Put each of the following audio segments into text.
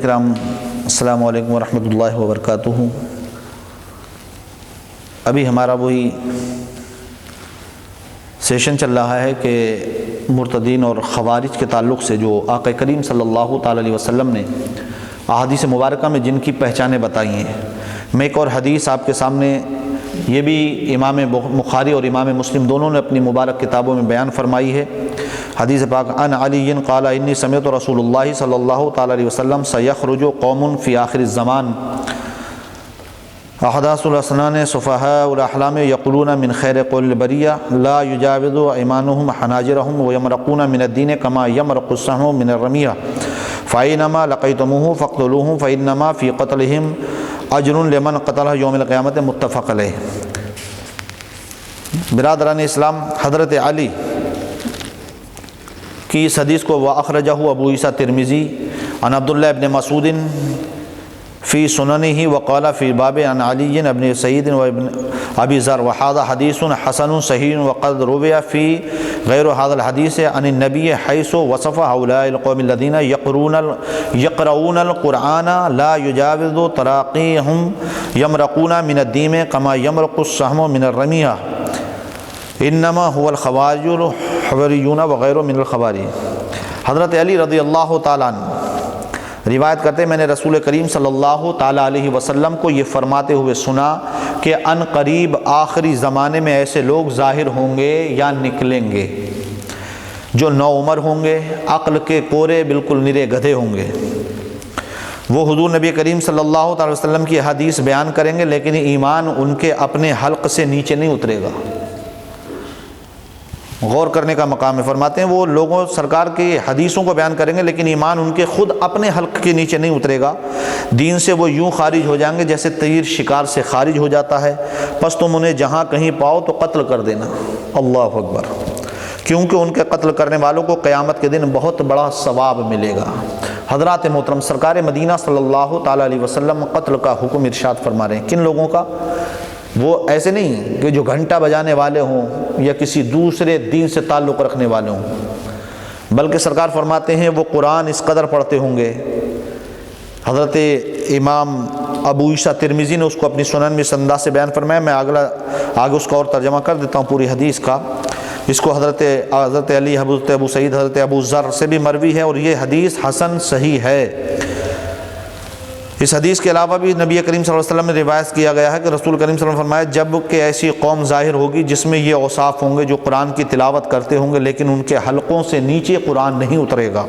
کرام، السلام علیکم ورحمۃ اللہ وبرکاتہ۔ ابھی ہمارا وہی سیشن چل رہا ہے کہ مرتدین اور خوارج کے تعلق سے جو آقا کریم صلی اللہ تعالی علیہ وسلم نے احادیث مبارکہ میں جن کی پہچانیں بتائی ہیں، میں ایک اور حدیث آپ کے سامنے، یہ بھی امام بخاری اور امام مسلم دونوں نے اپنی مبارک کتابوں میں بیان فرمائی ہے۔ حدیث پاک عن علی قال انی سمعت رسول اللہ صلی اللہ تعالی علیہ وسلم سیخرج قوم فی آخر الزمان احداث الاسنان سفہاء الاحلام یقولون من خیر قول البریہ لا یجاوز ایمانہم حناجرہم ویمرقون من الدین کما یمرق السهم من الرمیہ فإنما لقیتموہ فاقتلوہ فإنما فی قتلہم اجر لمن قتلہ یوم القیامت، متفق علیہ۔ برادران اسلام، حضرت علی کی اس حدیث کو وَأَخْرَجَهُ ابو عیسیٰ ترمذی عن عبداللہ ابن مسعود فی سننہ وقال فی باب عن علی ابن سعید وابن ابی ذر وهذا حدیث حسن صحیح وقد روی فی غیر هذا الحدیث عن النبی حیث وصف هؤلاء القوم الذین یقرؤون القرآن لا یجاوز تراقیہم یمرقون من الدین کما یمرق السهم من الرمیہ انما هو الخوارج الحوریون وغیرہ من الخوارج۔ حضرت علی رضی اللہ تعالیٰ عنہ روایت کرتے میں نے رسول کریم صلی اللہ تعالیٰ علیہ وسلم کو یہ فرماتے ہوئے سنا کہ ان قریب آخری زمانے میں ایسے لوگ ظاہر ہوں گے یا نکلیں گے جو نوعمر ہوں گے، عقل کے کورے، بالکل نرے گدھے ہوں گے۔ وہ حضور نبی کریم صلی اللہ تعالی وسلم کی حدیث بیان کریں گے لیکن ایمان ان کے اپنے حلق سے نیچے نہیں اترے گا۔ غور کرنے کا مقام ہے۔ فرماتے ہیں وہ لوگوں سرکار کی حدیثوں کو بیان کریں گے لیکن ایمان ان کے خود اپنے حلق کے نیچے نہیں اترے گا، دین سے وہ یوں خارج ہو جائیں گے جیسے تیر شکار سے خارج ہو جاتا ہے، پس تم انہیں جہاں کہیں پاؤ تو قتل کر دینا۔ اللہ اکبر، کیونکہ ان کے قتل کرنے والوں کو قیامت کے دن بہت بڑا ثواب ملے گا۔ حضرات محترم، سرکار مدینہ صلی اللہ تعالی علیہ وسلم قتل کا حکم ارشاد فرما رہے ہیں۔ کن لوگوں کا؟ وہ ایسے نہیں کہ جو گھنٹہ بجانے والے ہوں یا کسی دوسرے دین سے تعلق رکھنے والے ہوں، بلکہ سرکار فرماتے ہیں وہ قرآن اس قدر پڑھتے ہوں گے۔ حضرت امام ابو عیسیٰ ترمذی نے اس کو اپنی سنن میں اس انداز سے بیان فرمایا، میں آگے اس کا اور ترجمہ کر دیتا ہوں پوری حدیث کا۔ اس کو حضرت علی، حضرت ابو سعید، حضرت ابو ذر سے بھی مروی ہے اور یہ حدیث حسن صحیح ہے۔ اس حدیث کے علاوہ بھی نبی کریم صلی اللہ علیہ وسلم نے روایت کیا گیا ہے کہ رسول کریم صلی اللہ علیہ وسلم فرمایا جب کہ ایسی قوم ظاہر ہوگی جس میں یہ اوصاف ہوں گے، جو قرآن کی تلاوت کرتے ہوں گے لیکن ان کے حلقوں سے نیچے قرآن نہیں اترے گا،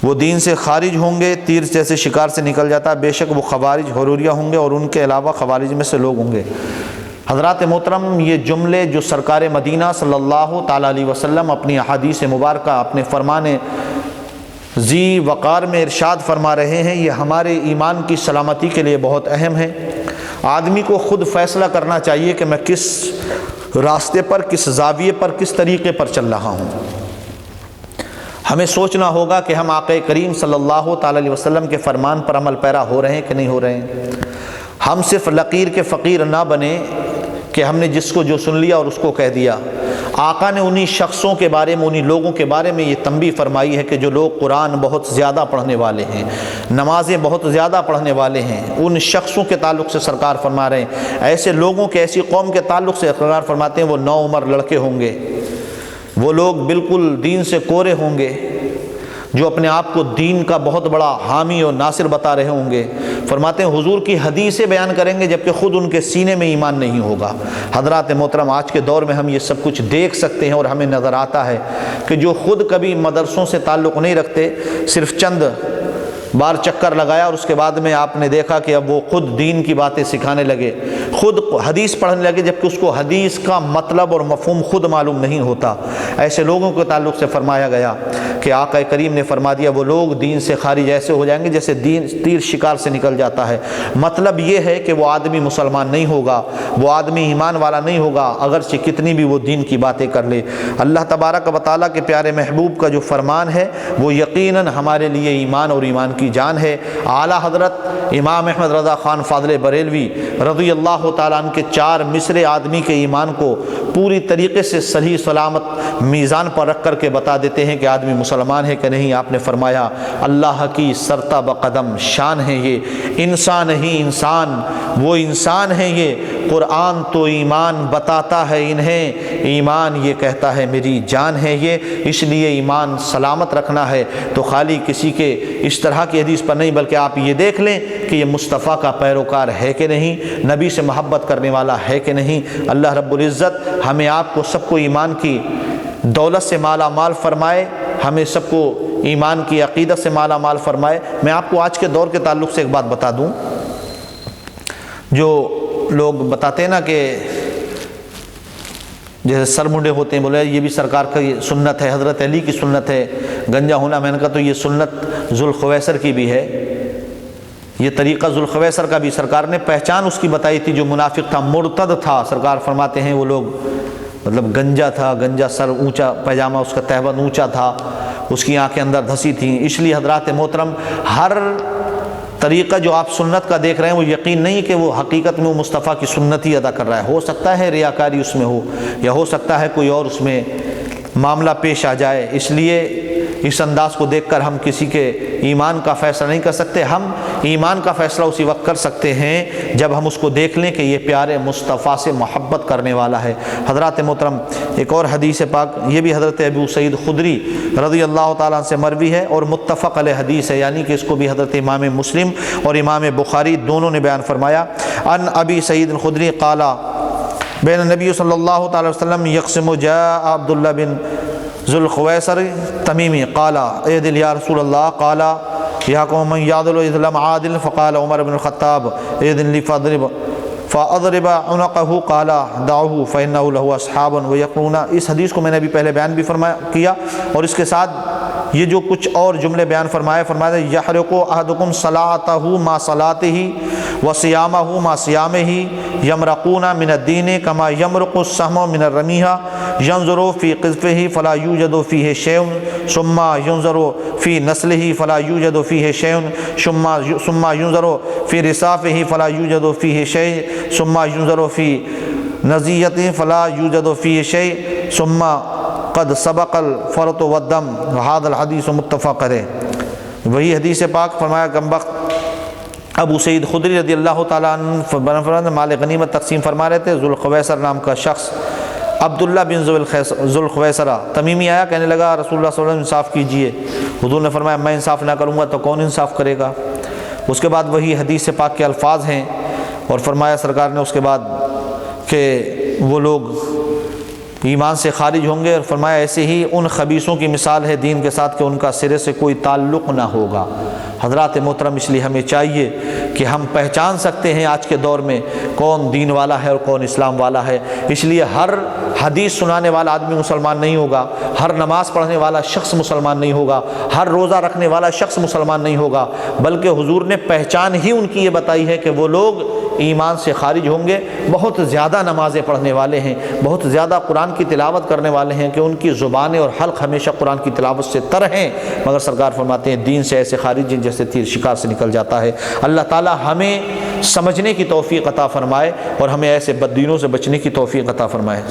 وہ دین سے خارج ہوں گے، تیر جیسے شکار سے نکل جاتا ہے، بے شک وہ خوارج حروریہ ہوں گے اور ان کے علاوہ خوارج میں سے لوگ ہوں گے۔ حضرات محترم، یہ جملے جو سرکار مدینہ صلی اللہ تعالی علیہ وسلم اپنی احادیث مبارکہ، اپنے فرمان ذی وقار میں ارشاد فرما رہے ہیں، یہ ہمارے ایمان کی سلامتی کے لیے بہت اہم ہے۔ آدمی کو خود فیصلہ کرنا چاہیے کہ میں کس راستے پر، کس زاویے پر، کس طریقے پر چل رہا ہوں۔ ہمیں سوچنا ہوگا کہ ہم آقا کریم صلی اللہ تعالی علیہ وسلم کے فرمان پر عمل پیرا ہو رہے ہیں کہ نہیں ہو رہے ہیں۔ ہم صرف لقیر کے فقیر نہ بنیں کہ ہم نے جس کو جو سن لیا اور اس کو کہہ دیا۔ آقا نے انہی شخصوں کے بارے میں، انہی لوگوں کے بارے میں یہ تنبیہ فرمائی ہے کہ جو لوگ قرآن بہت زیادہ پڑھنے والے ہیں، نمازیں بہت زیادہ پڑھنے والے ہیں، ان شخصوں کے تعلق سے سرکار فرما رہے ہیں، ایسے لوگوں کے، ایسی قوم کے تعلق سے سرکار فرماتے ہیں وہ نوعمر لڑکے ہوں گے، وہ لوگ بالکل دین سے کورے ہوں گے، جو اپنے آپ کو دین کا بہت بڑا حامی اور ناصر بتا رہے ہوں گے۔ فرماتے ہیں حضور کی حدیثیں بیان کریں گے جبکہ خود ان کے سینے میں ایمان نہیں ہوگا۔ حضرات محترم، آج کے دور میں ہم یہ سب کچھ دیکھ سکتے ہیں اور ہمیں نظر آتا ہے کہ جو خود کبھی مدرسوں سے تعلق نہیں رکھتے، صرف چند بار چکر لگایا اور اس کے بعد میں آپ نے دیکھا کہ اب وہ خود دین کی باتیں سکھانے لگے، خود حدیث پڑھنے لگے جبکہ اس کو حدیث کا مطلب اور مفہوم خود معلوم نہیں ہوتا۔ ایسے لوگوں کے تعلق سے فرمایا گیا کہ آقا کریم نے فرما دیا وہ لوگ دین سے خارج ایسے ہو جائیں گے جیسے تیر شکار سے نکل جاتا ہے۔ مطلب یہ ہے کہ وہ آدمی مسلمان نہیں ہوگا، وہ آدمی ایمان والا نہیں ہوگا اگرچہ کتنی بھی وہ دین کی باتیں کر لے۔ اللہ تبارک و تعالیٰ کے پیارے محبوب کا جو فرمان ہے وہ یقیناً ہمارے لیے ایمان اور ایمان کی جان ہے۔ اعلیٰ حضرت امام احمد رضا خان فاضل بریلوی رضی اللہ تعالیٰ عنہ کے 4 مصرے آدمی کے ایمان کو پوری طریقے سے صحیح سلامت میزان پر رکھ کر کے بتا دیتے ہیں کہ آدمی مسلمان ہے کہ نہیں؟ آپ نے فرمایا اللہ کی سرتا بقدم شان ہے یہ، انسان ہی انسان، وہ انسان ہے یہ، قرآن تو ایمان بتاتا ہے انہیں، ایمان یہ کہتا ہے میری جان ہے یہ، اس لیے ایمان سلامت رکھنا ہے تو خالی کسی کے اس طرح کی حدیث پر نہیں، بلکہ آپ یہ دیکھ لیں کہ یہ مصطفیٰ کا پیروکار ہے کہ نہیں، نبی سے محبت کرنے والا ہے کہ نہیں۔ اللہ رب العزت ہمیں آپ کو سب کو ایمان کی دولت سے مالا مال فرمائے، ہمیں سب کو ایمان کی عقیدت سے مالا مال فرمائے۔ میں آپ کو آج کے دور کے تعلق سے ایک بات بتا دوں، جو لوگ بتاتے ہیں نا کہ جیسے سر منڈے ہوتے ہیں، بولے یہ بھی سرکار کی سنت ہے، حضرت علی کی سنت ہے گنجا ہونا، میں نے کہا تو یہ سنت ذوالخویسر کی بھی ہے، یہ طریقہ ذوالخویسر کا بھی سرکار نے پہچان اس کی بتائی تھی، جو منافق تھا، مرتد تھا، سرکار فرماتے ہیں وہ لوگ مطلب گنجا تھا، گنجا سر اونچا پائجامہ اس کا تہبند اونچا تھا، اس کی آنکھیں اندر دھسی تھیں۔ اس لیے حضرات محترم ہر طریقہ جو آپ سنت کا دیکھ رہے ہیں وہ یقین نہیں کہ وہ حقیقت میں وہ مصطفیٰ کی سنت ہی ادا کر رہا ہے، ہو سکتا ہے ریاکاری اس میں ہو، یا ہو سکتا ہے کوئی اور اس میں معاملہ پیش آ جائے۔ اس لیے اس انداز کو دیکھ کر ہم کسی کے ایمان کا فیصلہ نہیں کر سکتے، ہم ایمان کا فیصلہ اسی وقت کر سکتے ہیں جب ہم اس کو دیکھ لیں کہ یہ پیارے مصطفیٰ سے محبت کرنے والا ہے۔ حضرات محترم ایک اور حدیث پاک، یہ بھی حضرت ابو سعید خدری رضی اللہ تعالیٰ عنہ سے مروی ہے اور متفق علیہ حدیث ہے، یعنی کہ اس کو بھی حضرت امام مسلم اور امام بخاری دونوں نے بیان فرمایا۔ ان ابی سعید الخدری قال بین النبی صلی اللہ تعالی وسلم یقسم جاء عبداللہ بن ذوالخویسر تمیمی قال اعدل یا رسول اللہ، قال یحکم من یعدل اذ لم عادل، فقال عمر بن الخطاب اعدل لی فاضرب عنقه قال دعوه فانه له اصحاب ويقولون۔ اس حدیث کو میں نے ابھی پہلے بیان بھی کیا، اور اس کے ساتھ یہ جو کچھ اور جملے بیان فرمایا یحرق احدکم صلاته ما صلاته وصيامه ما صيامه یمرقون من الدین كما یمرق السهم من الرمیحة ينظر في قذفه فلا يوجد فيه شيء ثم ينظر في نسله فلا يوجد فيه شيء ثم ينظر في رصافه فلا يوجد فيه شيء ثم ينظر في نزيته فلا يوجد فيه شيء ثم قد سبق الفرط والدم وهذا الحديث متفق علیہ۔ وہی حدیث پاک فرمایا کمبخت ابو سعید خدری رضی اللہ تعالیٰ عنہ مال غنیمت تقسیم فرما رہے تھے، ذوالخویسر نام کا شخص عبداللہ بن ذوالخویسر تمیمی آیا، کہنے لگا رسول اللہ صلی اللہ علیہ وسلم انصاف کیجئے۔ حضور نے فرمایا میں انصاف نہ کروں گا تو کون انصاف کرے گا؟ اس کے بعد وہی حدیث پاک کے الفاظ ہیں، اور فرمایا سرکار نے اس کے بعد کہ وہ لوگ ایمان سے خارج ہوں گے، اور فرمایا ایسے ہی ان خبیثوں کی مثال ہے دین کے ساتھ کہ ان کا سرے سے کوئی تعلق نہ ہوگا۔ حضرات محترم اس لیے ہمیں چاہیے کہ ہم پہچان سکتے ہیں آج کے دور میں کون دین والا ہے اور کون اسلام والا ہے، اس لیے ہر حدیث سنانے والا آدمی مسلمان نہیں ہوگا، ہر نماز پڑھنے والا شخص مسلمان نہیں ہوگا، ہر روزہ رکھنے والا شخص مسلمان نہیں ہوگا، بلکہ حضور نے پہچان ہی ان کی یہ بتائی ہے کہ وہ لوگ ایمان سے خارج ہوں گے، بہت زیادہ نمازیں پڑھنے والے ہیں، بہت زیادہ قرآن کی تلاوت کرنے والے ہیں کہ ان کی زبانیں اور حلق ہمیشہ قرآن کی تلاوت سے تر ہیں، مگر سرکار فرماتے ہیں دین سے ایسے خارج ہیں جیسے تیر شکار سے نکل جاتا ہے۔ اللہ تعالی ہمیں سمجھنے کی توفیق عطا فرمائے اور ہمیں ایسے بددینوں سے بچنے کی توفیق عطا فرمائے۔